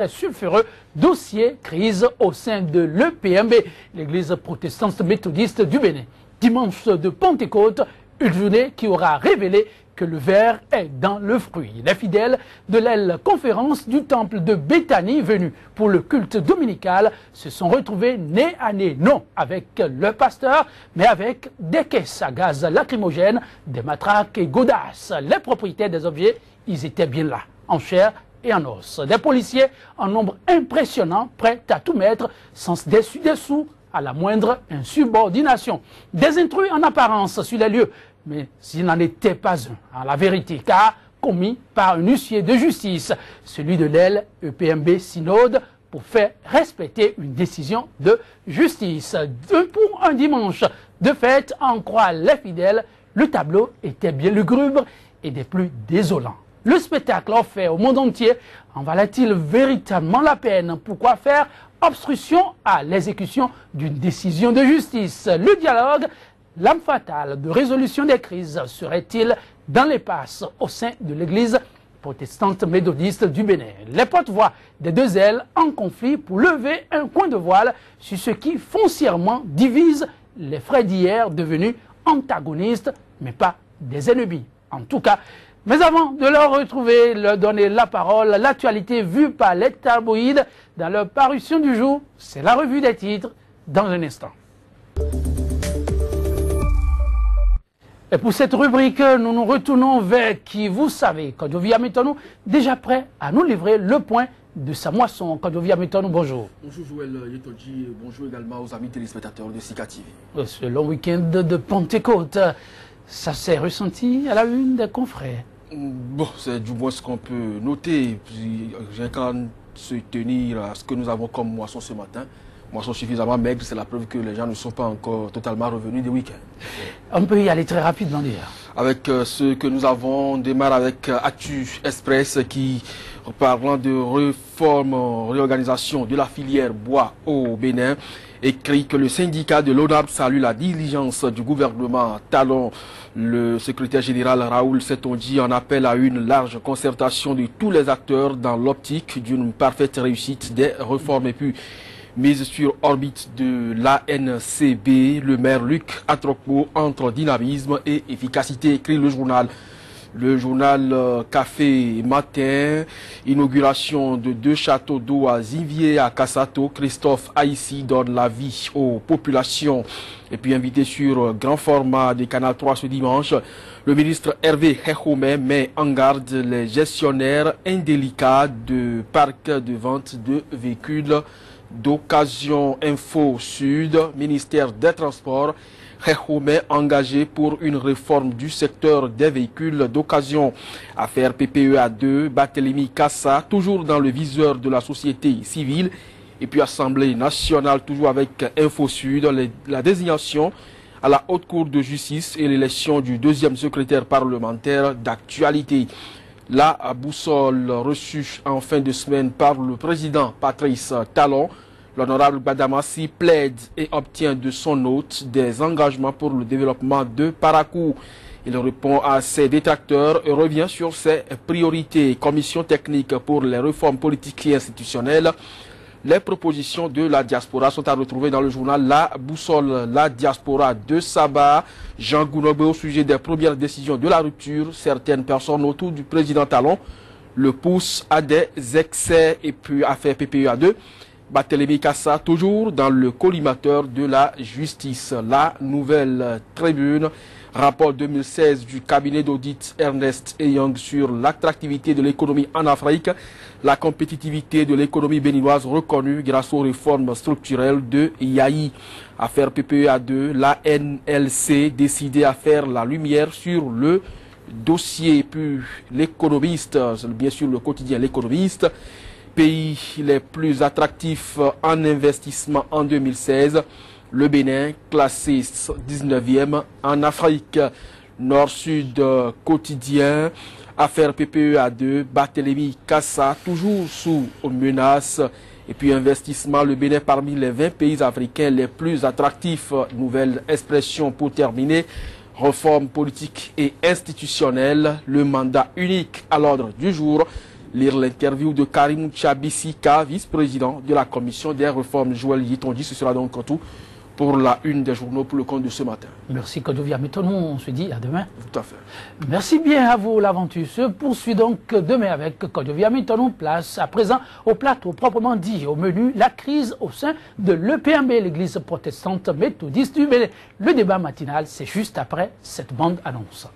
sulfureux dossier crise au sein de l'EPMB, l'église protestante méthodiste du Bénin. Dimanche de Pentecôte, une journée qui aura révélé que le ver est dans le fruit. Les fidèles de l'aile conférence du temple de Béthanie venus pour le culte dominical se sont retrouvés nez à nez, non avec le pasteur, mais avec des caisses à gaz lacrymogènes, des matraques et godasses. Les propriétaires des objets, ils étaient bien là, en chair et en os. Des policiers en nombre impressionnant, prêts à tout mettre, sans dessus-dessous, à la moindre insubordination. Des intrus en apparence sur les lieux, mais s'il n'en était pas un, en la vérité, car commis par un huissier de justice, celui de l'aile EPMB Synode, pour faire respecter une décision de justice. Pour un dimanche de fête, en croit les fidèles, le tableau était bien lugubre et des plus désolants. Le spectacle offert au monde entier en valait-il véritablement la peine? Pourquoi faire obstruction à l'exécution d'une décision de justice? Le dialogue, l'âme fatale de résolution des crises, serait-il dans les passes au sein de l'église protestante méthodiste du Bénin? Les porte-voix des deux ailes en conflit pour lever un coin de voile sur ce qui foncièrement divise les frères d'hier devenus antagonistes, mais pas des ennemis. En tout cas, mais avant de leur retrouver, leur donner la parole, l'actualité vue par les tabloïds dans leur parution du jour, c'est la revue des titres dans un instant. Et pour cette rubrique, nous nous retournons vers qui, vous savez, Kodjovia Metonou, déjà prêt à nous livrer le point de sa moisson. Kodjovia Metonou, bonjour. Bonjour Joël Yetoji, bonjour également aux amis téléspectateurs de Sika TV. Ce long week-end de Pentecôte, ça s'est ressenti à la une des confrères. Bon, c'est du moins ce qu'on peut noter. J'ai qu'à se tenir à ce que nous avons comme moisson ce matin. Moisson suffisamment maigre, c'est la preuve que les gens ne sont pas encore totalement revenus des week-ends. On peut y aller très rapidement d'ailleurs. Avec ce que nous avons, on démarre avec Actu Express qui, parlant de réforme, réorganisation de la filière bois au Bénin, écrit que le syndicat de l'ONAP salue la diligence du gouvernement Talon. Le secrétaire général Raoul Setonji en appelle à une large concertation de tous les acteurs dans l'optique d'une parfaite réussite des réformes. Et puis, mise sur orbite de l'ANCB, le maire Luc Atrokpo entre dynamisme et efficacité, écrit le journal. Le journal Café Matin, inauguration de 2 châteaux d'eau à Zinvier, à Kassato. Christophe Haïssi donne la vie aux populations. Et puis invité sur grand format de Canal 3 ce dimanche, le ministre Hervé Hechomé met en garde les gestionnaires indélicats de parcs de vente de véhicules d'occasion. Info Sud, ministère des Transports, Hechomé engagé pour une réforme du secteur des véhicules d'occasion. Affaire PPEA 2, Barthélémy Kassa, toujours dans le viseur de la société civile. Et puis Assemblée nationale, toujours avec Info Sud, la désignation à la Haute Cour de justice et l'élection du 2e secrétaire parlementaire d'actualité. La boussole reçue en fin de semaine par le président Patrice Talon. L'honorable Badamassi plaide et obtient de son hôte des engagements pour le développement de Parakou. Il répond à ses détracteurs et revient sur ses priorités. Commission technique pour les réformes politiques et institutionnelles. Les propositions de la diaspora sont à retrouver dans le journal La Boussole. La diaspora de Sabah, Jean Gounobé au sujet des premières décisions de la rupture. Certaines personnes autour du président Talon le poussent à des excès. Et puis affaire PPEA 2. Barthélémy Kassa, toujours dans le collimateur de la justice. La Nouvelle Tribune, rapport 2016 du cabinet d'audit Ernst & Young sur l'attractivité de l'économie en Afrique, la compétitivité de l'économie béninoise reconnue grâce aux réformes structurelles de Yahi. Affaire PPEA 2, la NLC décidé à faire la lumière sur le dossier. Puis l'économiste, bien sûr le quotidien L'économiste, pays les plus attractifs en investissement en 2016, le Bénin classé 19e en Afrique. Nord-Sud quotidien, affaire PPEA 2, Barthélémy Kassa, toujours sous menace. Et puis investissement, le Bénin parmi les 20 pays africains les plus attractifs. Nouvelle expression pour terminer. Réforme politique et institutionnelle, le mandat unique à l'ordre du jour. lire l'interview de Karim Tchabissika, vice-président de la commission des réformes. Joël Yitondi, ce sera donc tout pour la une des journaux pour le compte de ce matin. Merci Kodovia Metonou, on se dit à demain. Tout à fait. Merci bien à vous, l'aventure se poursuit donc demain avec Kodovia Metonou. Place à présent au plateau proprement dit. Au menu, la crise au sein de l'EPMB, l'église protestante méthodiste du Bénin. Le débat matinal, c'est juste après cette bande annonce.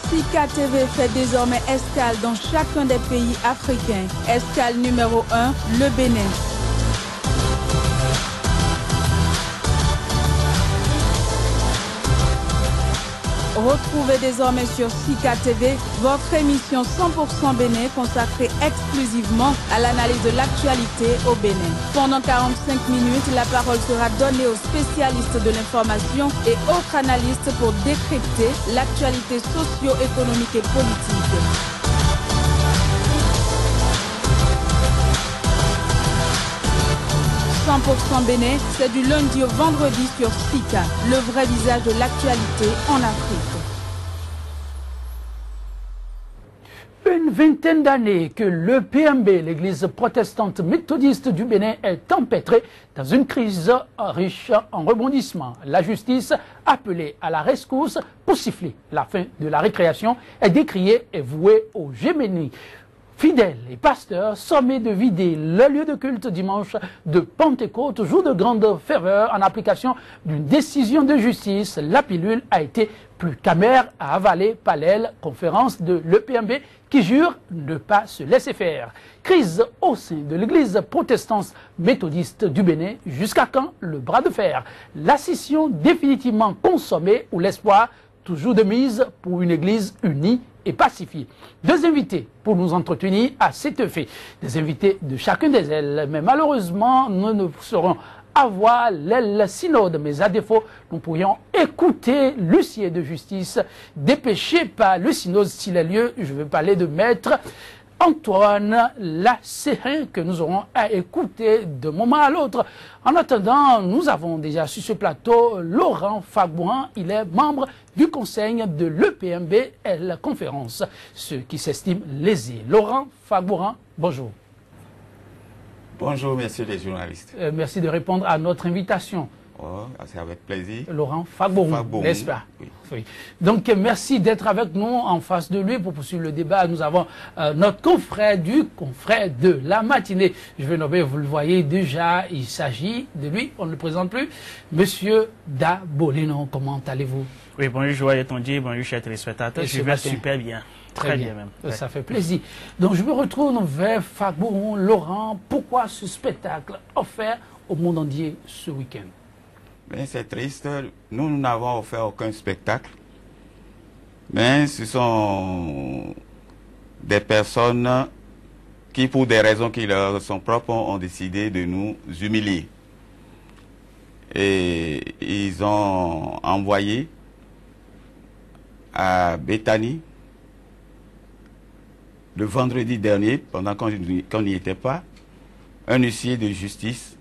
Sika TV fait désormais escale dans chacun des pays africains. Escale numéro 1, le Bénin. Retrouvez désormais sur Sika TV votre émission 100% Bénin consacrée exclusivement à l'analyse de l'actualité au Bénin. Pendant 45 minutes, la parole sera donnée aux spécialistes de l'information et autres analystes pour décrypter l'actualité socio-économique et politique. « 100% Bénin, c'est du lundi au vendredi sur Sika, le vrai visage de l'actualité en Afrique. Une vingtaine d'années que l'EPMB, l'église protestante méthodiste du Bénin, est empêtrée dans une crise riche en rebondissements. La justice, appelée à la rescousse pour siffler la fin de la récréation, est décriée et vouée au gémenie. Fidèles et pasteurs sommés de vider le lieu de culte dimanche de Pentecôte, jour de grande ferveur en application d'une décision de justice. La pilule a été plus qu'amère à avaler par l'aile conférence de l'EPMB qui jure ne pas se laisser faire. Crise au sein de l'église protestante méthodiste du Bénin. Jusqu'à quand le bras de fer? La scission définitivement consommée ou l'espoir toujours de mise pour une église unie et pacifiée. Deux invités pour nous entretenir à cet effet. Des invités de chacun des ailes. Mais malheureusement, nous ne saurons avoir l'aile synode. Mais à défaut, nous pourrions écouter l'huissier de justice dépêché par le synode s'il est lieu. Je veux parler de maître Antoine Lacérin que nous aurons à écouter de moment à l'autre. En attendant, nous avons déjà sur ce plateau Laurent Fagbouran. Il est membre du conseil de l'EPMB et la conférence, ceux qui s'estiment lésés. Laurent Fagbouran, bonjour. Bonjour, messieurs les journalistes. Merci de répondre à notre invitation. Oh, c'est avec plaisir. Laurent Fagbouran, n'est-ce pas? Oui. Oui. Donc, merci d'être avec nous en face de lui pour poursuivre le débat. Nous avons notre confrère de la matinée. Je vais nommer, vous le voyez déjà, il s'agit de lui, on ne le présente plus, Monsieur Dabolino. Comment allez-vous? Oui, bonjour Joël Yitondi, bonjour chers téléspectateurs. Je vais super bien. Très bien même. Ouais. Ça fait plaisir. Donc, je me retrouve vers Fagbouran. Laurent, pourquoi ce spectacle offert au monde entier ce week-end? C'est triste, nous n'avons offert aucun spectacle, mais ce sont des personnes qui, pour des raisons qui leur sont propres, ont décidé de nous humilier. Et ils ont envoyé à Bethany, le vendredi dernier, pendant qu'on n'y était pas, un huissier de justice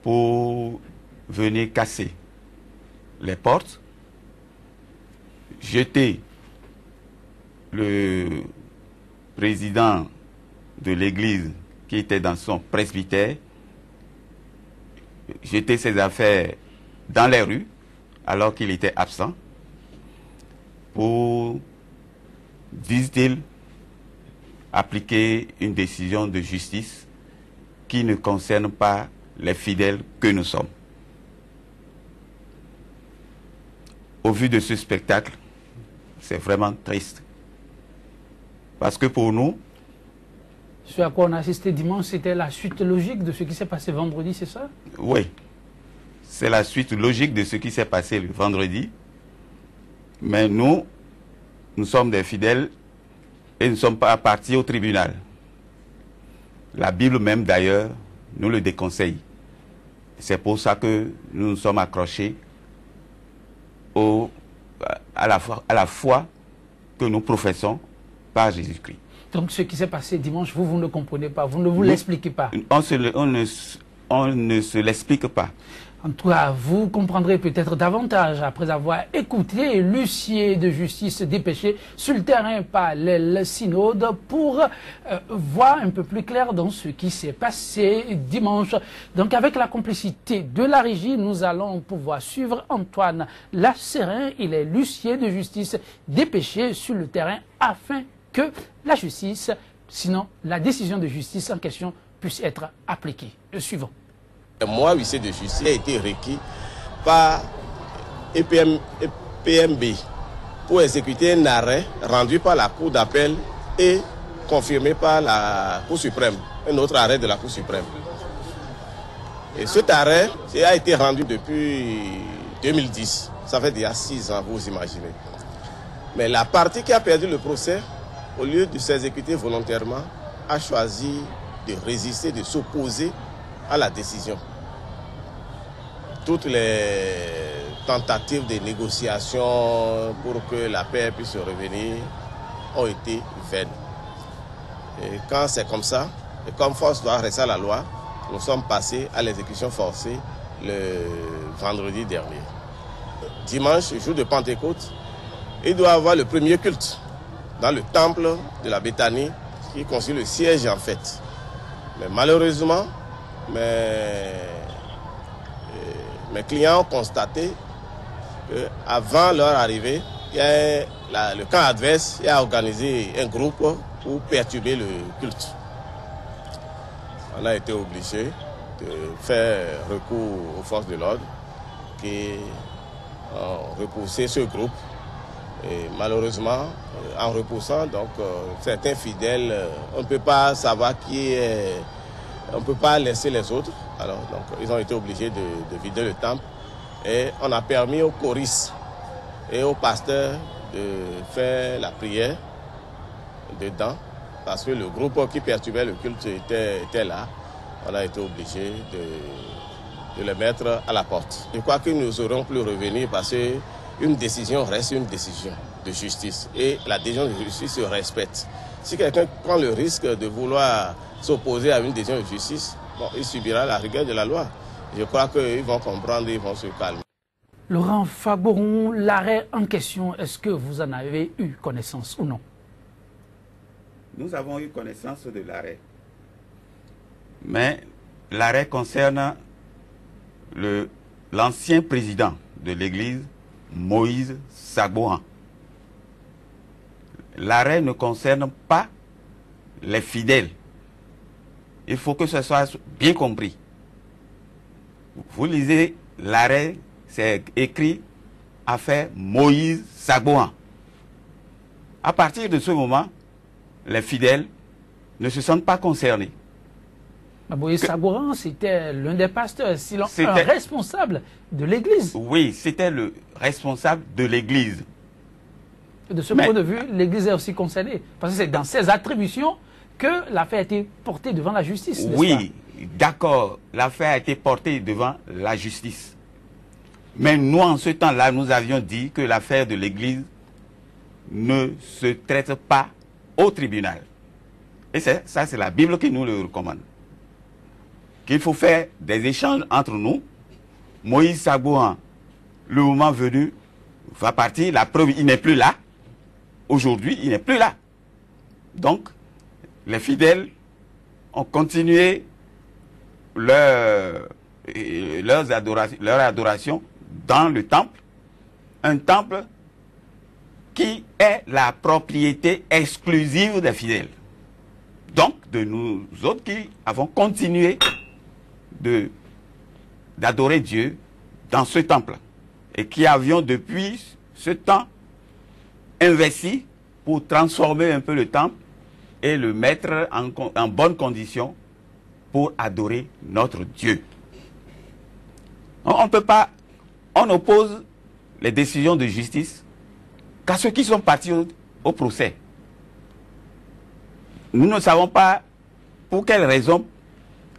pour venir casser les portes, jeter le président de l'église qui était dans son presbytère, jeter ses affaires dans les rues alors qu'il était absent pour, disent-ils, appliquer une décision de justice qui ne concerne pas les fidèles que nous sommes. Au vu de ce spectacle, c'est vraiment triste. Parce que pour nous... Ce à quoi on a assisté dimanche, c'était la suite logique de ce qui s'est passé vendredi, c'est ça? Oui. C'est la suite logique de ce qui s'est passé le vendredi. Mais nous sommes des fidèles et nous ne sommes pas partis au tribunal. La Bible même, d'ailleurs, nous le déconseille. C'est pour ça que nous nous sommes accrochés à la foi que nous professons par Jésus-Christ. Donc ce qui s'est passé dimanche, vous ne comprenez pas, vous ne vous l'expliquez pas. On ne se l'explique pas. En tout cas, vous comprendrez peut-être davantage après avoir écouté l'huissier de justice dépêché sur le terrain par l'Synode pour voir un peu plus clair dans ce qui s'est passé dimanche. Donc avec la complicité de la régie, nous allons pouvoir suivre Antoine Lasserin. Il est l'huissier de justice dépêché sur le terrain afin que la justice, sinon la décision de justice en question, puisse être appliquée. Le suivant. Moi, huissier de justice, a été requis par PMB pour exécuter un arrêt rendu par la Cour d'appel et confirmé par la Cour suprême, un autre arrêt de la Cour suprême. Et cet arrêt a été rendu depuis 2010, ça fait déjà 6 ans, vous imaginez. Mais la partie qui a perdu le procès, au lieu de s'exécuter volontairement, a choisi de résister, de s'opposer à la décision. Toutes les tentatives de négociation pour que la paix puisse revenir ont été vaines. Et quand c'est comme ça, et comme force doit rester à la loi, nous sommes passés à l'exécution forcée le vendredi dernier. Dimanche, jour de Pentecôte, il doit y avoir le premier culte dans le temple de la Béthanie qui constitue le siège en fait. Mais malheureusement, mes clients ont constaté qu'avant leur arrivée, le camp adverse a organisé un groupe pour perturber le culte. On a été obligé de faire recours aux forces de l'ordre qui ont repoussé ce groupe. Et malheureusement, en repoussant, donc, certains fidèles, on ne peut pas savoir qui est... On ne peut pas laisser les autres. Alors, donc, ils ont été obligés de vider le temple. Et on a permis aux choristes et aux pasteurs de faire la prière dedans. Parce que le groupe qui perturbait le culte était là. On a été obligé de les mettre à la porte. Je crois que nous aurons plus revenir parce qu'une décision reste une décision de justice. Et la décision de justice se respecte. Si quelqu'un prend le risque de vouloir s'opposer à une décision de justice, bon, il subira la rigueur de la loi. Je crois qu'ils vont comprendre, ils vont se calmer. Laurent Faboron, l'arrêt en question, est-ce que vous en avez eu connaissance ou non? Nous avons eu connaissance de l'arrêt. Mais l'arrêt concerne l'ancien président de l'Église, Moïse Sagbohan. L'arrêt ne concerne pas les fidèles. Il faut que ce soit bien compris. Vous lisez l'arrêt, c'est écrit affaire Moïse Sagbohan. À partir de ce moment, les fidèles ne se sentent pas concernés. Moïse Sagbohan, c'était l'un des pasteurs, sinon un responsable de l'Église. Oui, c'était le responsable de l'Église. De ce point de vue, l'Église est aussi concernée. Parce que c'est dans ses attributions que l'affaire a été portée devant la justice. Oui, d'accord, l'affaire a été portée devant la justice. Mais nous, en ce temps-là, nous avions dit que l'affaire de l'Église ne se traite pas au tribunal. Et ça, c'est la Bible qui nous le recommande. Qu'il faut faire des échanges entre nous. Moïse Sagbohan, le moment venu, va partir. La preuve, il n'est plus là. Aujourd'hui, il n'est plus là. Donc, les fidèles ont continué leur adoration dans le temple. Un temple qui est la propriété exclusive des fidèles. Donc, de nous autres qui avons continué d'adorer Dieu dans ce temple et qui avions depuis ce temps investi pour transformer un peu le temple et le mettre en bonne condition pour adorer notre Dieu. On ne peut pas, on oppose les décisions de justice qu'à ceux qui sont partis au procès. Nous ne savons pas pour quelles raisons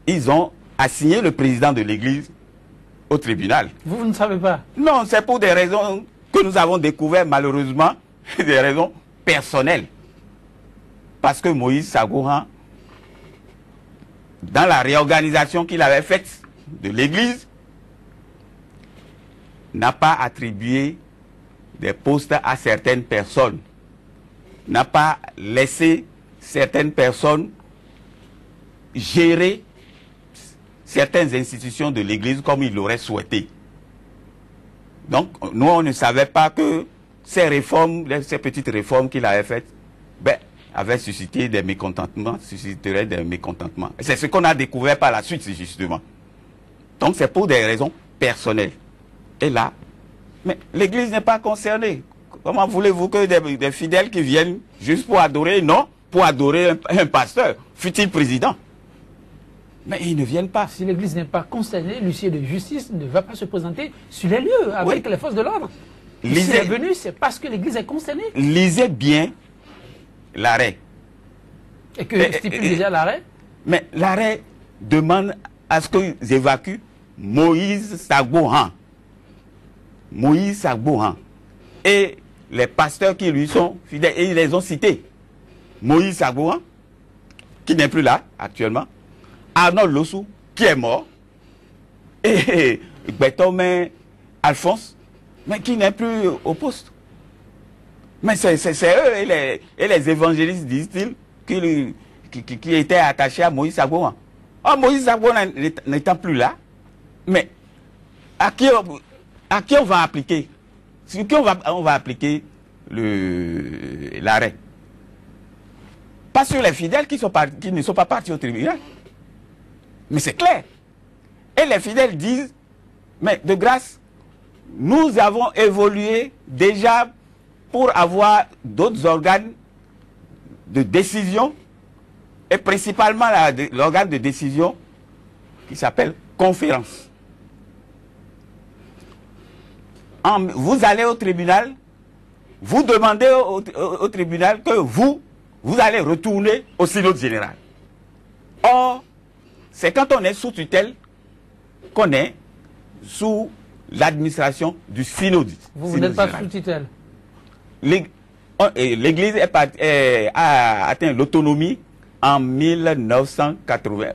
ils ont assigné le président de l'Église au tribunal. Vous ne savez pas? Non, c'est pour des raisons que nous avons découvertes malheureusement, des raisons personnelles. Parce que Moïse Sagbohan, dans la réorganisation qu'il avait faite de l'Église, n'a pas attribué des postes à certaines personnes, n'a pas laissé certaines personnes gérer certaines institutions de l'Église comme il l'aurait souhaité. Donc, nous, on ne savait pas que ces réformes, ces petites réformes qu'il avait faites, avaient suscité des mécontentements, susciteraient des mécontentements. C'est ce qu'on a découvert par la suite, justement. Donc, c'est pour des raisons personnelles. Et là, mais l'Église n'est pas concernée. Comment voulez-vous que des fidèles qui viennent juste pour adorer, non, pour adorer un pasteur, fut-il président? Mais ils ne viennent pas. Si l'Église n'est pas concernée, l'huissier de justice ne va pas se présenter sur les lieux avec les forces de l'ordre. S'il est venu, c'est parce que l'Église est concernée. Lisez bien l'arrêt. Et que stipule déjà l'arrêt? Mais l'arrêt demande à ce qu'ils évacuent Moïse Sagbohan. Moïse Sagbohan. Et les pasteurs qui lui sont fidèles, et ils les ont cités. Moïse Sagbohan, qui n'est plus là actuellement. Arnold Lossou, qui est mort. Et Bétomé Alphonse, mais qui n'est plus au poste. Mais c'est eux et les évangélistes, disent-ils, qui étaient attachés à Moïse Sagbohan. Oh, Moïse Sagbohan n'étant plus là, mais à qui on va appliquer? Sur qui on va appliquer l'arrêt? Pas sur les fidèles qui ne sont pas partis au tribunal. Mais c'est clair. Et les fidèles disent, mais de grâce, nous avons évolué déjà pour avoir d'autres organes de décision, et principalement l'organe de décision qui s'appelle conférence. Vous allez au tribunal, vous demandez au tribunal que vous allez retourner au synode général. Or, c'est quand on est sous tutelle qu'on est sous l'administration du synode. Vous n'êtes pas sous tutelle. L'Église a atteint l'autonomie en 1980,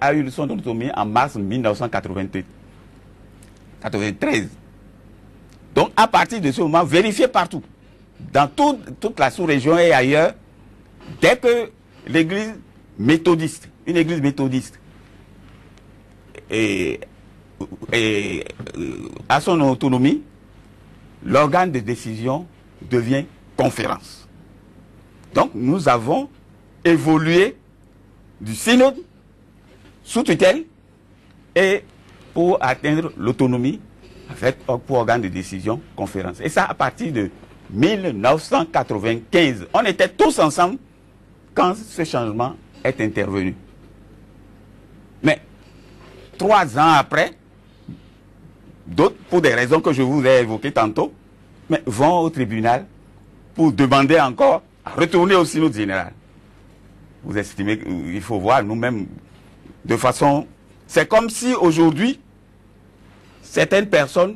a eu son autonomie en mars 1993. Donc à partir de ce moment, vérifiez partout, dans toute la sous-région et ailleurs, dès que l'Église méthodiste, une église méthodiste, a son autonomie, l'organe de décision devient conférence. Donc nous avons évolué du synode sous tutelle et pour atteindre l'autonomie avec pour organe de décision conférence. Et ça à partir de 1995. On était tous ensemble quand ce changement est intervenu. Mais 3 ans après, d'autres, pour des raisons que je vous ai évoquées tantôt, mais vont au tribunal pour demander encore à retourner au synode général. Vous estimez qu'il faut voir nous-mêmes de façon... C'est comme si aujourd'hui, certaines personnes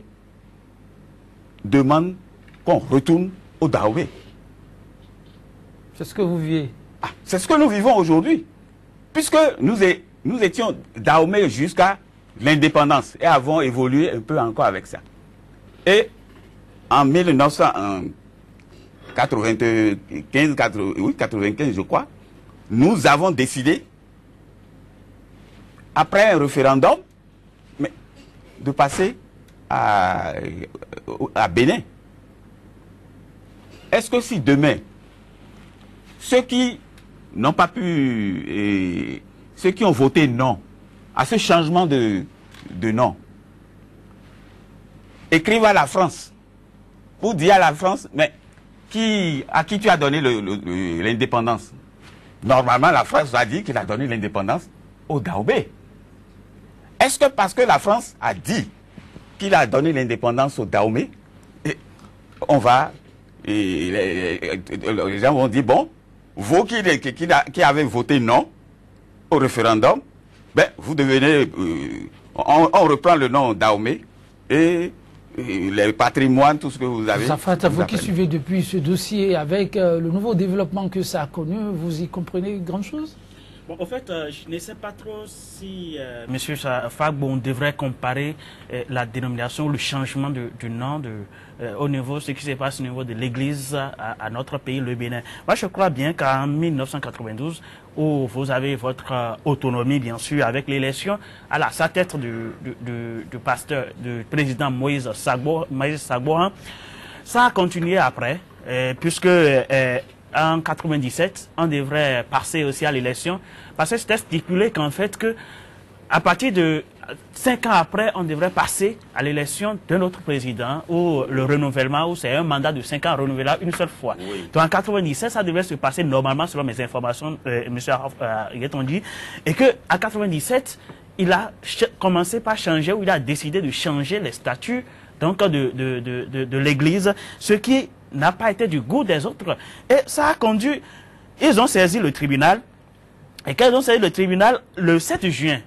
demandent qu'on retourne au Dahomey. C'est ce que vous vivez. C'est ce que nous vivons aujourd'hui. Puisque nous étions Dahomey jusqu'à l'indépendance et avons évolué un peu encore avec ça. Et en 1995, je crois, nous avons décidé, après un référendum, de passer à Bénin. Est-ce que si demain, ceux qui n'ont pas pu, ceux qui ont voté non à ce changement de nom, écrivent à la France pour dire à la France, mais à qui tu as donné l'indépendance? Normalement, la France a dit qu'il a donné l'indépendance au Dahomey. Est-ce que parce que la France a dit qu'il a donné l'indépendance au Dahomey, les gens vont dire, bon, vous qui avez voté non au référendum, vous devenez, on reprend le nom Dahomey et les patrimoines, tout ce que vous avez. Zafata, vous qui suivez depuis ce dossier, avec le nouveau développement que ça a connu, vous y comprenez grand chose? Bon, en fait, je ne sais pas trop si Monsieur Fagbo, on devrait comparer la dénomination, le changement du nom au niveau, ce qui se passe au niveau de l'Église à notre pays, le Bénin. Moi, je crois bien qu'en 1992, où vous avez votre autonomie, bien sûr, avec l'élection à la tête du pasteur, du président Moïse Sagbo, ça a continué après, puisque en 97, on devrait passer aussi à l'élection, parce que c'était stipulé qu'en fait, que à partir de 5 ans après, on devrait passer à l'élection d'un autre président, ou le renouvellement, ou c'est un mandat de 5 ans renouvelable une seule fois. Oui. Donc en 97, ça devait se passer normalement, selon mes informations, M. Yetonji, et qu'en 97, il a commencé par changer, ou il a décidé de changer les statuts donc, de l'Église, ce qui n'a pas été du goût des autres. Et ça a conduit, ils ont saisi le tribunal, et quand ils ont saisi le tribunal, le 7 juin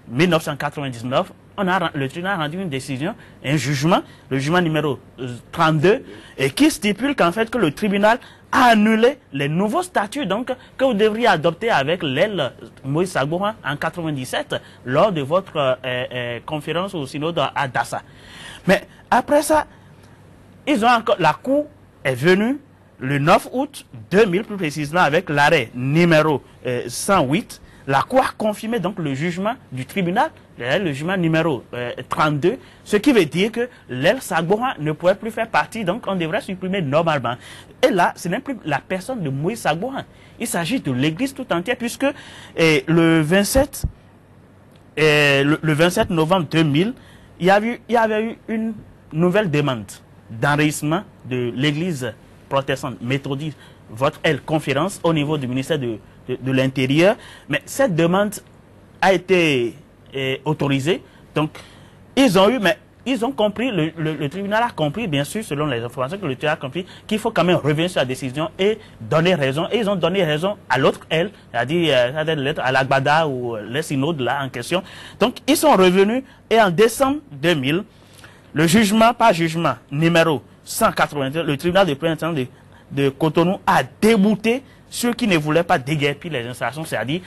1999, le tribunal a rendu une décision, un jugement, le jugement numéro 32, et qui stipule qu'en fait que le tribunal a annulé les nouveaux statuts donc, que vous devriez adopter avec l'aile Moïse Sagbo en 97 lors de votre conférence au synode à Dassa. Mais après ça, ils ont encore, la Cour est venue le 9 août 2000, plus précisément avec l'arrêt numéro 108. La Cour a confirmé donc le jugement du tribunal, le jugement numéro 32, ce qui veut dire que l'aile Sagbo ne pourrait plus faire partie, donc on devrait supprimer normalement. Et là, ce n'est plus la personne de Moïse Sagbo. Il s'agit de l'Église tout entière, puisque le 27 novembre 2000, il y avait eu une nouvelle demande d'enregistrement de l'Église protestante méthodiste, votre conférence au niveau du ministère de l'Intérieur. Mais cette demande a été autorisée. Donc, ils ont compris, le tribunal a compris, bien sûr, selon les informations que le tribunal a compris, qu'il faut quand même revenir sur la décision et donner raison. Et ils ont donné raison à l'autre, c'est-à-dire à l'Agbada ou les synodes là en question. Donc, ils sont revenus et en décembre 2000, le jugement, par jugement numéro 181, le tribunal de première instance de Cotonou a débouté ceux qui ne voulaient pas déguerpir les installations, c'est-à-dire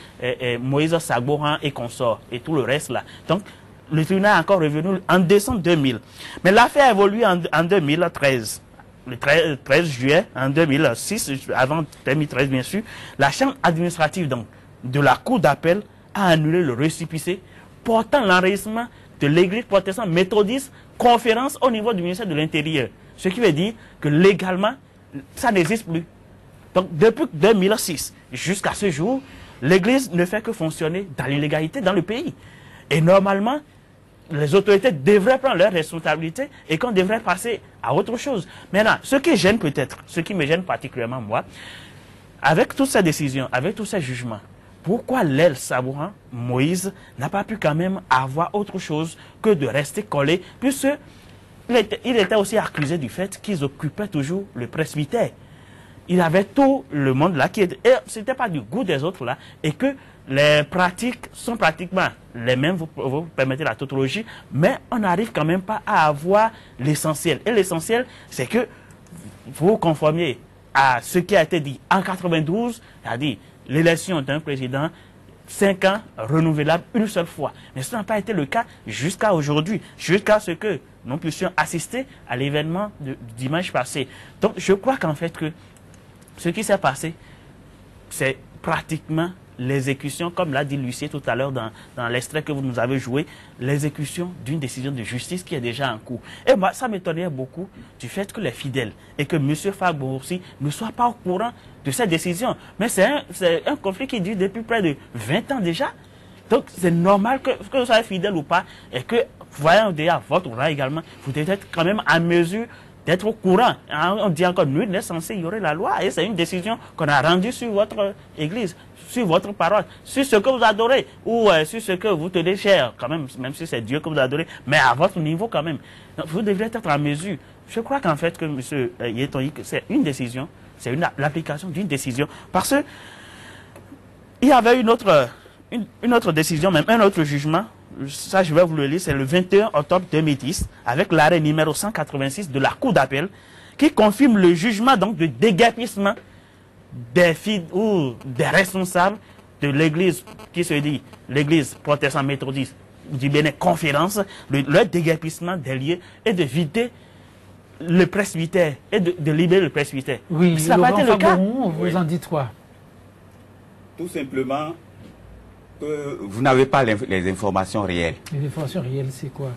Moïse Sagbo et consorts et tout le reste là. Donc, le tribunal est encore revenu en décembre 2000. Mais l'affaire a évolué en 2013. Le 13 juillet en 2006, avant 2013 bien sûr, la chambre administrative donc, de la Cour d'appel a annulé le récépissé portant l'enregistrement de l'Église protestante méthodiste conférence au niveau du ministère de l'Intérieur. Ce qui veut dire que légalement, ça n'existe plus. Donc depuis 2006 jusqu'à ce jour, l'Église ne fait que fonctionner dans l'illégalité dans le pays. Et normalement, les autorités devraient prendre leurs responsabilités et qu'on devrait passer à autre chose. Maintenant, ce qui gêne peut-être, ce qui me gêne particulièrement moi, avec toutes ces décisions, avec tous ces jugements, pourquoi l'aile Sagbo, Moïse, n'a pas pu quand même avoir autre chose que de rester collé, puisque il était aussi accusé du fait qu'ils occupaient toujours le presbytère. Il avait tout le monde là qui était, et ce n'était pas du goût des autres là, et que les pratiques sont pratiquement les mêmes, vous permettez la tautologie, mais on n'arrive quand même pas à avoir l'essentiel. Et l'essentiel, c'est que vous vous conformiez à ce qui a été dit en 92, c'est-à-dire l'élection d'un président, 5 ans renouvelable une seule fois. Mais ce n'a pas été le cas jusqu'à aujourd'hui, jusqu'à ce que nous puissions assister à l'événement du dimanche passé. Donc je crois qu'en fait que ce qui s'est passé, c'est pratiquement l'exécution, comme l'a dit Lucie tout à l'heure dans l'extrait que vous nous avez joué, l'exécution d'une décision de justice qui est déjà en cours. Et moi, ça m'étonnait beaucoup du fait que les fidèles et que M. Fagbo aussi ne soient pas au courant de cette décision. Mais c'est un conflit qui dure depuis près de 20 ans déjà. Donc c'est normal que vous soyez fidèle ou pas, et que, voyant déjà votre rang également, vous devez être quand même en mesure d'être au courant. On dit encore, nul n'est censé ignorer la loi. Et c'est une décision qu'on a rendue sur votre église, sur votre parole, sur ce que vous adorez, ou sur ce que vous tenez cher, quand même si c'est Dieu que vous adorez, mais à votre niveau quand même. Donc, vous devez être en mesure. Je crois qu'en fait, que M. Yetonyi, c'est une décision, c'est l'application d'une décision. Parce que il y avait une autre décision, même un autre jugement. Ça, je vais vous le lire, c'est le 21 octobre 2010, avec l'arrêt numéro 186 de la Cour d'appel, qui confirme le jugement donc de déguerpissement des filles ou des responsables de l'église qui se dit l'église protestante méthodiste du Bénin conférence, le déguerpissement des lieux et de vider le presbytère et de libérer le presbytère. Oui, ça n'a pas été le cas. Vous en dites quoi? Tout simplement que vous n'avez pas les informations réelles. Les informations réelles, c'est quoi?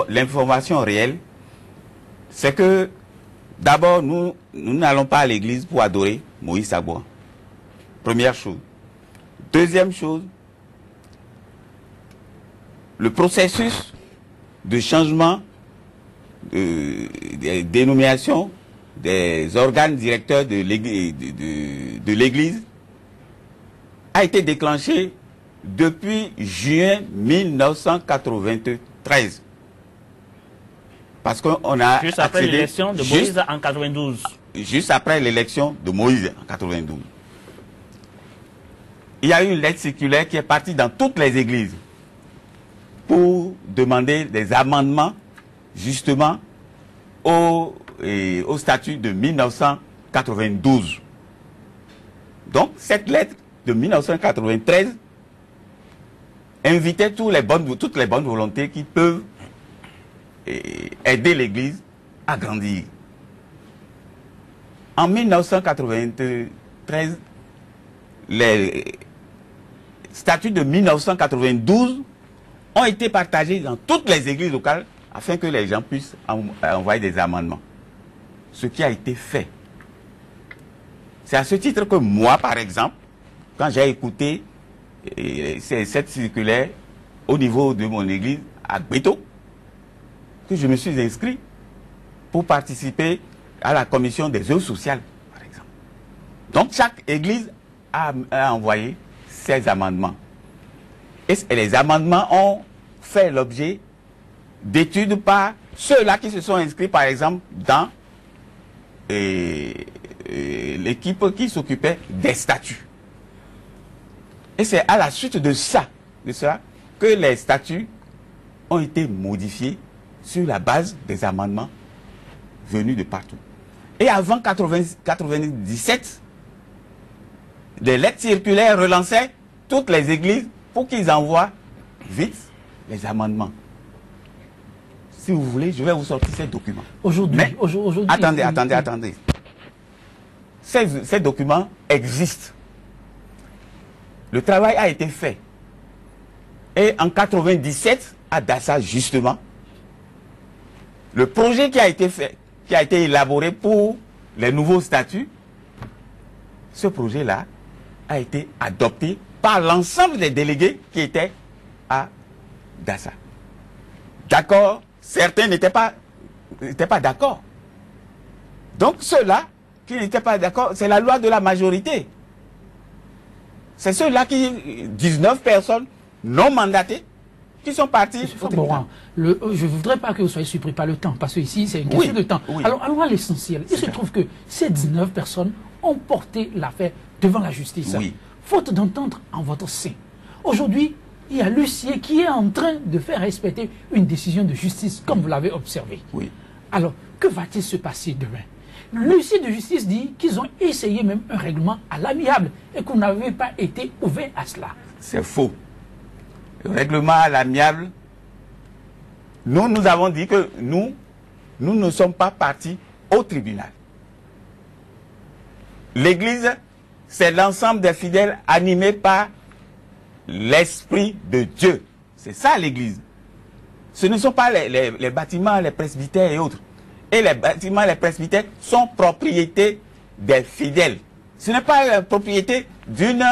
L'information réelle, c'est que d'abord, nous n'allons pas à l'église pour adorer Moïse Sagboan. Première chose. Deuxième chose, le processus de changement des dénominations des organes directeurs de l'église a été déclenché depuis juin 1993. Parce qu'on a juste après l'élection de Moïse en 92. Juste après l'élection de Moïse en 92. Il y a eu une lettre circulaire qui est partie dans toutes les églises pour demander des amendements justement au statut de 1992. Donc cette lettre de 1993 invitait toutes les bonnes volontés qui peuvent aider l'Église à grandir. En 1993, les statuts de 1992 ont été partagés dans toutes les églises locales afin que les gens puissent envoyer des amendements. Ce qui a été fait. C'est à ce titre que moi, par exemple, quand j'ai écouté cette circulaire au niveau de mon église à Beto, que je me suis inscrit pour participer à la commission des œuvres sociales, par exemple. Donc chaque église a envoyé ses amendements. Et les amendements ont fait l'objet d'études par ceux-là qui se sont inscrits, par exemple, dans l'équipe qui s'occupait des statuts. Et c'est à la suite de ça que les statuts ont été modifiés sur la base des amendements venus de partout. Et avant 1997, des lettres circulaires relançaient toutes les églises pour qu'ils envoient vite les amendements. Si vous voulez, je vais vous sortir ces documents. Aujourd'hui, attendez. Ces documents existent. Le travail a été fait. Et en 1997, à Dassa, justement, le projet qui a été fait, qui a été élaboré pour les nouveaux statuts, ce projet-là a été adopté par l'ensemble des délégués qui étaient à Dassa. D'accord, certains n'étaient pas d'accord. Donc ceux-là qui n'étaient pas d'accord, c'est la loi de la majorité. C'est ceux-là qui, 19 personnes non mandatées, qui sont partis. Je ne voudrais pas que vous soyez surpris par le temps, parce que ici, c'est une question de temps. Oui. Alors, allons à l'essentiel. Il se trouve que ces 19 personnes ont porté l'affaire devant la justice. Oui. Faute d'entendre en votre sein. Aujourd'hui, il y a l'huissier qui est en train de faire respecter une décision de justice, comme vous l'avez observé. Oui. Alors, que va-t-il se passer demain? L'huissier de justice dit qu'ils ont essayé même un règlement à l'amiable et qu'on n'avait pas été ouvert à cela. C'est faux. Le règlement à l'amiable, nous avons dit que nous ne sommes pas partis au tribunal. L'Église, c'est l'ensemble des fidèles animés par l'Esprit de Dieu. C'est ça l'Église. Ce ne sont pas les bâtiments, les presbytères et autres. Et les bâtiments, les presbytères sont propriété des fidèles. Ce n'est pas la propriété d'une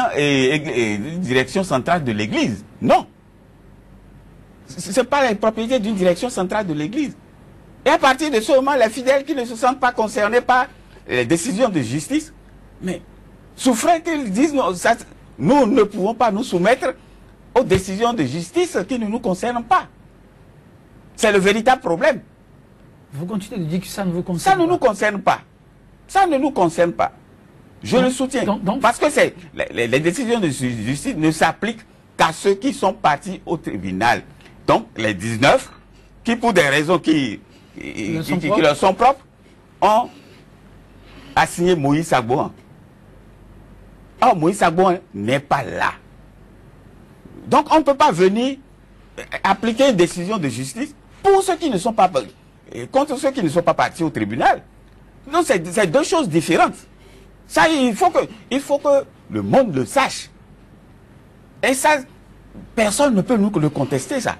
direction centrale de l'Église. Non. Ce n'est pas la propriété d'une direction centrale de l'Église. Et à partir de ce moment, les fidèles qui ne se sentent pas concernés par les décisions de justice, mais souffrent qu'ils disent, nous ne pouvons pas nous soumettre aux décisions de justice qui ne nous concernent pas. C'est le véritable problème. Vous continuez de dire que ça ne vous concerne pas. Ça ne nous concerne pas. Ça ne nous concerne pas. Je le soutiens. Parce que les décisions de justice ne s'appliquent qu'à ceux qui sont partis au tribunal. Donc, les 19, qui pour des raisons qui leur sont propres, ont assigné Moïse Sagboan. Oh, Moïse Agbon n'est pas là. Donc on ne peut pas venir appliquer une décision de justice pour ceux qui ne sont pas contre ceux qui ne sont pas partis au tribunal. Donc c'est deux choses différentes. Ça, il faut que le monde le sache. Et ça, personne ne peut nous le contester, ça.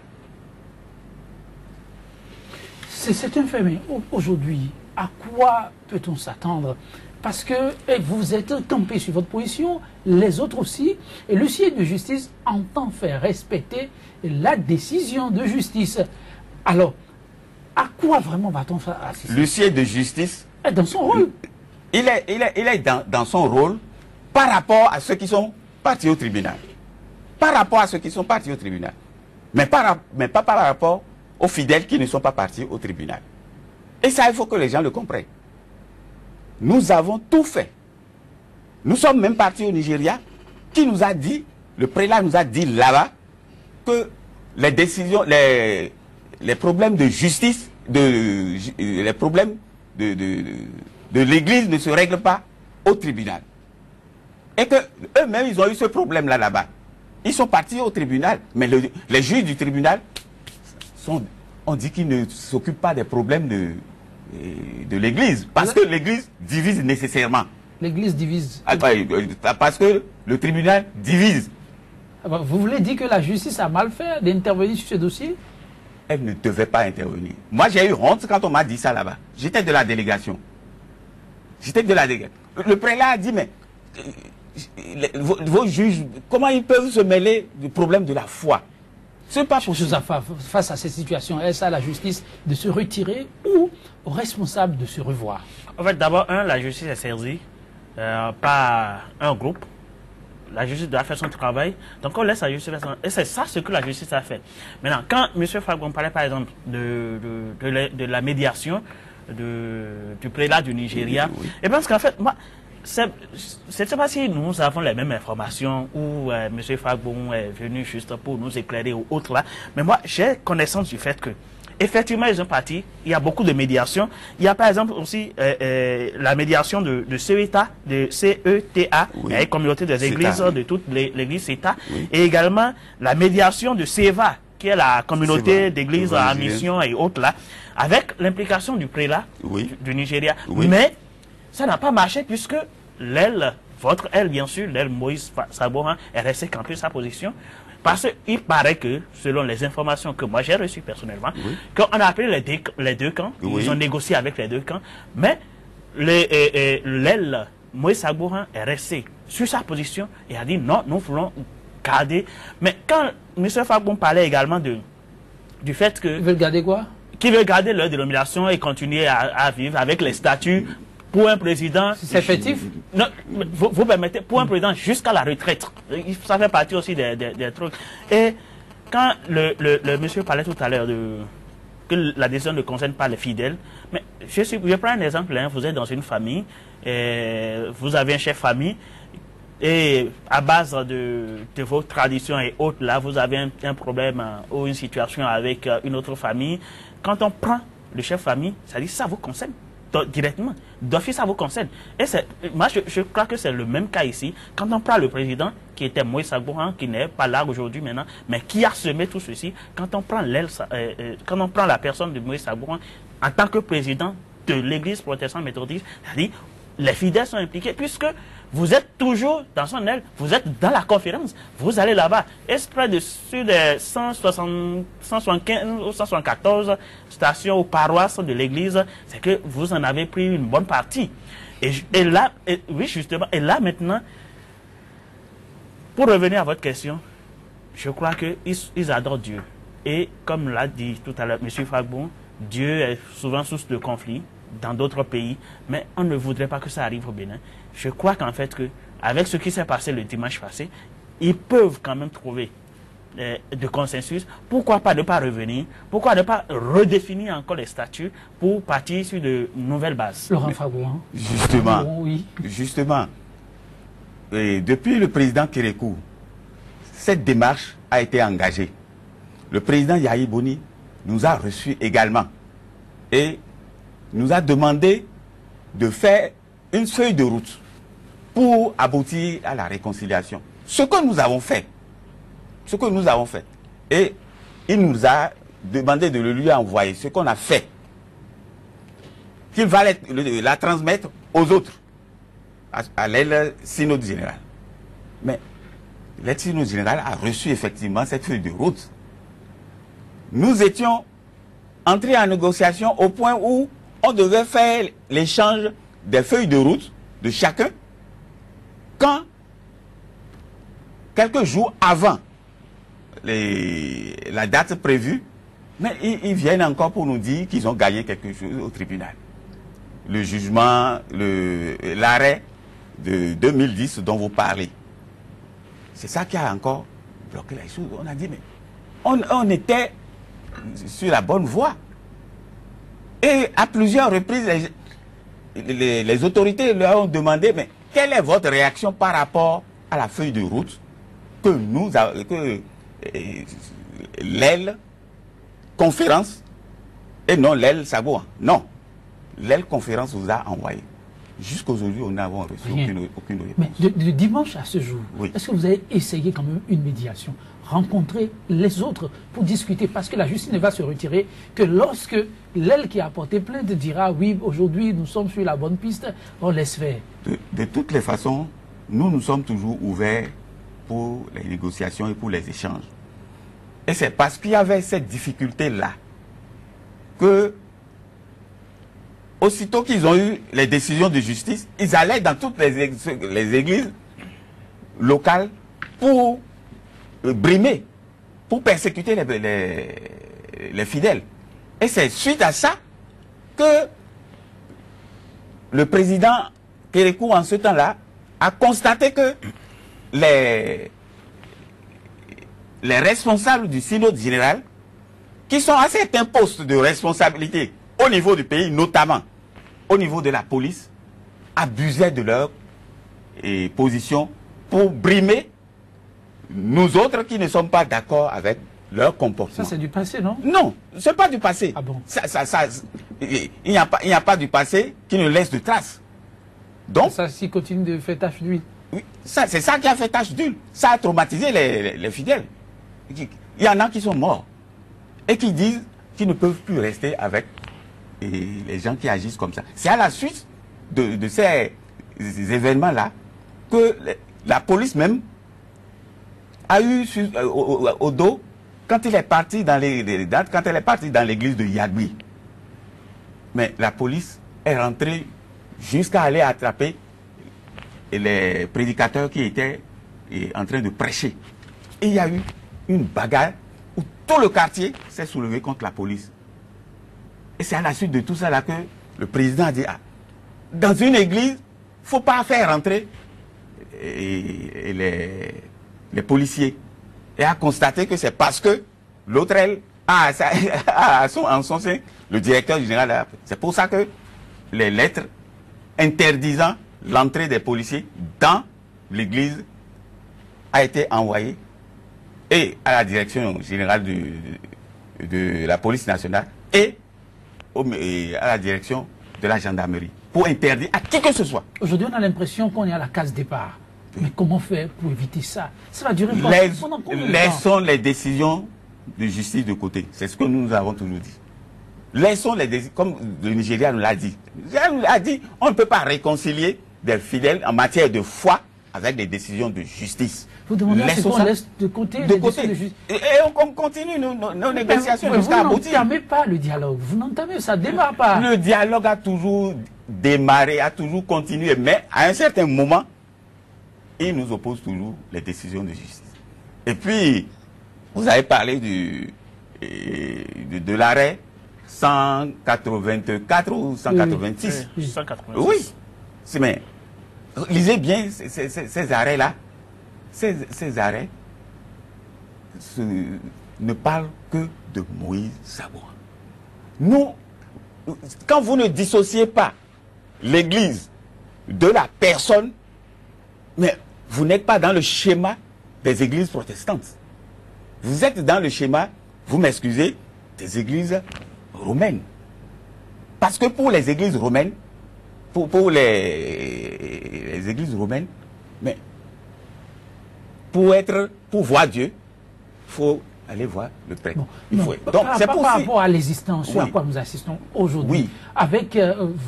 C'est un fait, mais aujourd'hui, à quoi peut-on s'attendre? Parce que vous êtes campé sur votre position, les autres aussi, et l'huissier de justice entend faire respecter la décision de justice. Alors, à quoi vraiment va-t-on assister? L'huissier de justice est dans son rôle. Il est dans son rôle par rapport à ceux qui sont partis au tribunal. Par rapport à ceux qui sont partis au tribunal. Mais pas par rapport aux fidèles qui ne sont pas partis au tribunal. Et ça, il faut que les gens le comprennent. Nous avons tout fait. Nous sommes même partis au Nigeria, qui nous a dit, le prélat nous a dit là-bas, que les décisions, les problèmes de justice, les problèmes de l'Église ne se règlent pas au tribunal. Et que eux-mêmes, ils ont eu ce problème-là là-bas. Ils sont partis au tribunal, mais les juges du tribunal on dit qu'ils ne s'occupent pas des problèmes de l'Église, parce que l'Église divise nécessairement. L'Église divise. Parce que le tribunal divise. Vous voulez dire que la justice a mal fait d'intervenir sur ce dossier? Elle ne devait pas intervenir. Moi, j'ai eu honte quand on m'a dit ça là-bas. J'étais de la délégation. Le prélat a dit, mais vos juges, comment ils peuvent se mêler du problème de la foi? C'est pas possible. Face à cette situation, est-ce à la justice de se retirer ou aux responsables de se revoir? En fait, d'abord, la justice est saisie par un groupe. La justice doit faire son travail. Donc, on laisse la justice faire son travail. Et c'est ça ce que la justice a fait. Maintenant, quand M. Fagbon parlait, par exemple, de la médiation du prélat du Nigeria, oui. Et parce qu'en fait, moi, je ne sais pas si nous avons les mêmes informations ou M. Fagbon est venu juste pour nous éclairer ou autre là. Mais moi, j'ai connaissance du fait que, effectivement, ils sont partis. Il y a beaucoup de médiation. Il y a par exemple aussi la médiation de CETA, oui. la communauté des églises, CETA, oui. de toute l'église CETA. Oui. Et également la médiation de CEVA, qui est la communauté d'églises en mission et autres là, avec l'implication du prélat du Nigeria. Oui. Mais ça n'a pas marché puisque votre aile, bien sûr, l'aile Moïse Agbon est resté campé sa position. Parce qu'il paraît que, selon les informations que moi j'ai reçues personnellement, qu'on a appelé les deux camps, ils ont négocié avec les deux camps, mais l'aile Moïse Agbon est resté sur sa position et a dit non, nous voulons garder. Mais quand M. Fagbon parlait également du fait que... Ils veulent garder quoi? Qui veut garder leur dénomination et continuer à vivre avec les statuts pour un président... C'est effectif? Non, vous permettez, pour un président jusqu'à la retraite. Ça fait partie aussi des trucs. Et quand le monsieur parlait tout à l'heure que la décision ne concerne pas les fidèles, mais je prends un exemple, hein, vous êtes dans une famille, vous avez un chef famille, et à base de vos traditions et autres, là, vous avez un problème ou une situation avec une autre famille. Quand on prend le chef famille, ça dit ça vous concerne directement. D'office, ça vous concerne. Et moi, je crois que c'est le même cas ici. Quand on prend le président, qui était Moïse Agbon, qui n'est pas là aujourd'hui maintenant, mais qui a semé tout ceci, quand on prend la personne de Moïse Agbon en tant que président de l'église protestante méthodiste, c'est-à-dire les fidèles sont impliqués, puisque vous êtes toujours dans son aile, vous êtes dans la conférence, vous allez là-bas. Et près de sur les 175 ou 174 stations ou paroisses de l'église, c'est que vous en avez pris une bonne partie. Et là, oui, justement, et là maintenant, pour revenir à votre question, je crois qu'ils adorent Dieu. Et comme l'a dit tout à l'heure M. Fagbon, Dieu est souvent source de conflits dans d'autres pays, mais on ne voudrait pas que ça arrive au Bénin. Je crois qu'en fait, avec ce qui s'est passé le dimanche passé, ils peuvent quand même trouver de consensus. Pourquoi pas ne pas revenir? Pourquoi ne pas redéfinir encore les statuts pour partir sur de nouvelles bases? Laurent Fagbon. Justement, et depuis le président Kérékou, cette démarche a été engagée. Le président Yahi Boni nous a reçus également et nous a demandé de faire une feuille de route pour aboutir à la réconciliation. Ce que nous avons fait, et il nous a demandé de le lui envoyer, ce qu'on a fait, qu'il va la transmettre aux autres, à l'aile synode générale. Mais l'aile synode générale a reçu effectivement cette feuille de route. Nous étions entrés en négociation au point où on devait faire l'échange des feuilles de route de chacun quand, quelques jours avant la date prévue, mais ils viennent encore pour nous dire qu'ils ont gagné quelque chose au tribunal. Le jugement, l'arrêt de 2010 dont vous parlez, c'est ça qui a encore bloqué les choses. On a dit, mais on était sur la bonne voie. Et à plusieurs reprises, les autorités leur ont demandé, mais quelle est votre réaction par rapport à la feuille de route que l'aile conférence, et non l'aile Saboua. Non, l'aile conférence vous a envoyé. Jusqu'aujourd'hui, nous n'avons reçu aucune réponse. Mais de dimanche à ce jour, oui. Est-ce que vous avez essayé quand même une médiation, rencontrer les autres pour discuter? Parce que la justice ne va se retirer que lorsque l'aile qui a porté plainte dira oui, aujourd'hui nous sommes sur la bonne piste, on laisse faire. De toutes les façons, nous sommes toujours ouverts pour les négociations et pour les échanges. Et c'est parce qu'il y avait cette difficulté-là que, aussitôt qu'ils ont eu les décisions de justice, ils allaient dans toutes les églises locales pour brimer, pour persécuter les fidèles. Et c'est suite à ça que le président Kérékou, en ce temps-là, a constaté que les responsables du synode général, qui sont à certains postes de responsabilité au niveau du pays, notamment au niveau de la police, abusaient de leur position pour brimer nous autres qui ne sommes pas d'accord avec leur comportement. Ça, c'est du passé, non? Non, ce n'est pas du passé. Ah bon? Il n'y a pas du passé qui ne laisse de traces. Donc, ça s'y continue de faire tache d'huile. Oui, c'est ça qui a fait tache d'huile. Ça a traumatisé les fidèles. Il y en a qui sont morts et qui disent qu'ils ne peuvent plus rester avec les gens qui agissent comme ça. C'est à la suite de ces événements-là que la police même a eu au dos quand il est parti dans les dates, quand elle est partie dans l'église de Yagui. Mais la police est rentrée jusqu'à aller attraper les prédicateurs qui étaient en train de prêcher. Et il y a eu une bagarre où tout le quartier s'est soulevé contre la police. Et c'est à la suite de tout ça là que le président a dit, ah, dans une église, il ne faut pas faire rentrer les policiers. Et a constaté que c'est parce que l'autre, elle, en son sein, le directeur général, c'est pour ça que les lettres interdisant l'entrée des policiers dans l'église a été envoyée et à la direction générale de la police nationale et à la direction de la gendarmerie pour interdire à qui que ce soit. Aujourd'hui, on a l'impression qu'on est à la case départ. Mais comment faire pour éviter ça? Ça va durer pendant combien de temps? Laissons les décisions de justice de côté. C'est ce que nous avons toujours dit. Laissons les décisions, comme le Nigeria nous l'a dit. Le Nigeria nous l'a dit, on ne peut pas réconcilier des fidèles en matière de foi avec des décisions de justice. Vous demandez à ce qu'on laisse de côté les décisions de justice. Et on continue nos négociations jusqu'à aboutir. Vous n'entamez pas le dialogue. Vous n'entamez, ça ne démarre pas. Le dialogue a toujours démarré, a toujours continué. Mais à un certain moment, il nous oppose toujours les décisions de justice. Et puis, vous avez parlé de l'arrêt 184 ou 186. Oui, 186. Oui. Mais lisez bien ces arrêts-là. Ces arrêts ne parlent que de Moïse Saboua. Nous, quand vous ne dissociez pas l'Église de la personne, mais vous n'êtes pas dans le schéma des églises protestantes. Vous êtes dans le schéma, vous m'excusez, des églises romaines. Parce que pour les églises romaines, pour les les églises romaines, mais pour voir Dieu, il faut aller voir le prêtre. Bon, donc c'est par rapport à l'existence, oui. à quoi nous assistons aujourd'hui, Oui. avec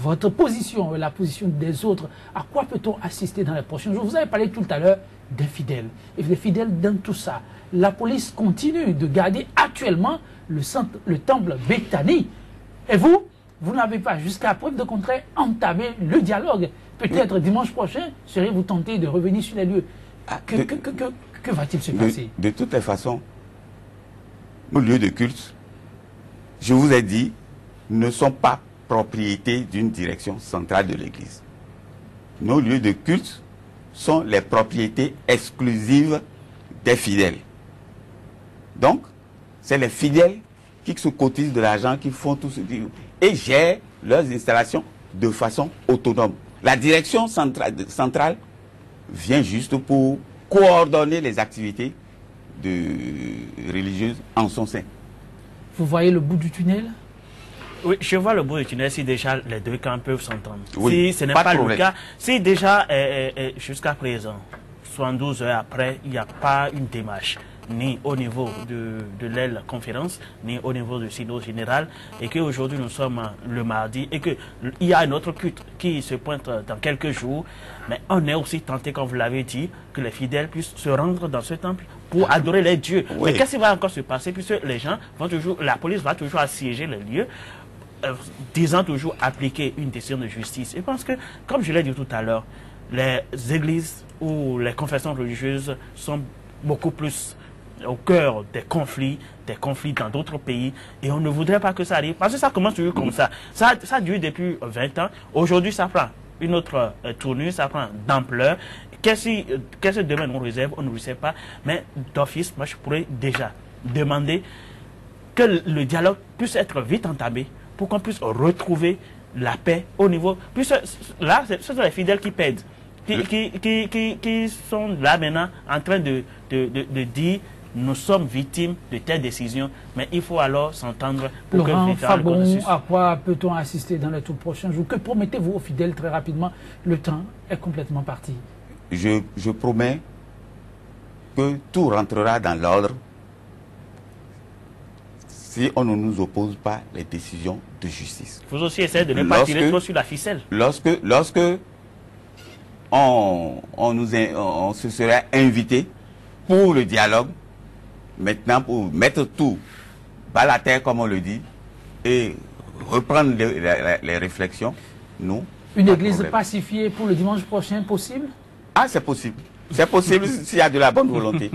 votre position et la position des autres, à quoi peut-on assister dans les prochains jours? Vous avez parlé tout à l'heure des fidèles. Et les fidèles dans tout ça, la police continue de garder actuellement le temple Béthanie. Et vous n'avez pas, jusqu'à preuve de contraire, entamé le dialogue. Peut-être dimanche prochain, serez-vous tenté de revenir sur les lieux. Que va-t-il se passer? De toutes les façons, nos lieux de culte, je vous ai dit, ne sont pas propriété d'une direction centrale de l'Église. Nos lieux de culte sont les propriétés exclusives des fidèles. Donc, c'est les fidèles qui se cotisent de l'argent, qui font tout ce et gèrent leurs installations de façon autonome. La direction centrale vient juste pour coordonner les activités religieuses en son sein. Vous voyez le bout du tunnel? Oui, je vois le bout du tunnel si déjà les deux camps peuvent s'entendre. Oui, si ce n'est pas pas de le problème. cas, si déjà jusqu'à présent, 72 heures après, il n'y a pas une démarche, ni au niveau de l'aile conférence, ni au niveau du synode général, et qu'aujourd'hui nous sommes le mardi, et qu'il y a un autre culte qui se pointe dans quelques jours, mais on est aussi tenté, comme vous l'avez dit, que les fidèles puissent se rendre dans ce temple pour adorer les dieux. Oui. Mais qu'est-ce qui va encore se passer, puisque les gens vont toujours, la police va toujours assiéger les lieux, disant toujours appliquer une décision de justice. Je pense que, comme je l'ai dit tout à l'heure, les églises ou les confessions religieuses sont beaucoup plus au cœur des conflits dans d'autres pays, et on ne voudrait pas que ça arrive, parce que ça commence toujours comme ça. Ça dure depuis 20 ans. Aujourd'hui, ça prend une autre tournure, ça prend d'ampleur. Qu'est-ce que demain on réserve? On ne le sait pas. Mais d'office, moi, je pourrais déjà demander que le dialogue puisse être vite entamé pour qu'on puisse retrouver la paix au niveau... Puisque là, ce sont les fidèles qui pèdent, qui sont là maintenant en train de dire nous sommes victimes de telles décisions, mais il faut alors s'entendre pour Laurent que l'État Fabon, à quoi peut-on assister dans les tout prochains jours? Que promettez-vous aux fidèles très rapidement? Le temps est complètement parti. Je promets que tout rentrera dans l'ordre si on ne nous oppose pas les décisions de justice. Il faut aussi essayer de ne pas tirer trop sur la ficelle. Lorsque on se serait invité pour le dialogue, maintenant pour mettre tout bas la terre, comme on le dit, et reprendre les réflexions, nous... Une église pacifiée pour le dimanche prochain, possible? Ah, c'est possible. C'est possible s'il y a de la bonne volonté.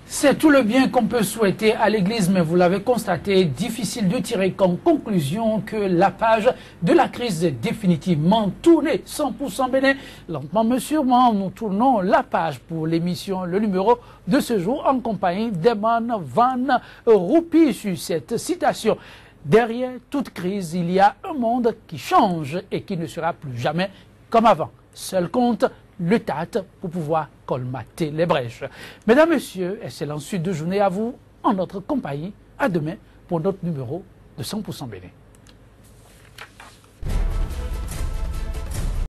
C'est tout le bien qu'on peut souhaiter à l'Église, mais vous l'avez constaté, difficile de tirer comme conclusion que la page de la crise est définitivement tournée. 100% Bénin. Lentement mais sûrement, nous tournons la page pour l'émission, le numéro de ce jour, en compagnie d'Eman Van Roupi sur cette citation. Derrière toute crise, il y a un monde qui change et qui ne sera plus jamais comme avant. Seul compte le TAT pour pouvoir colmater les brèches. Mesdames, Messieurs, excellente suite de journée à vous en notre compagnie. À demain pour notre numéro de 100% Bénin.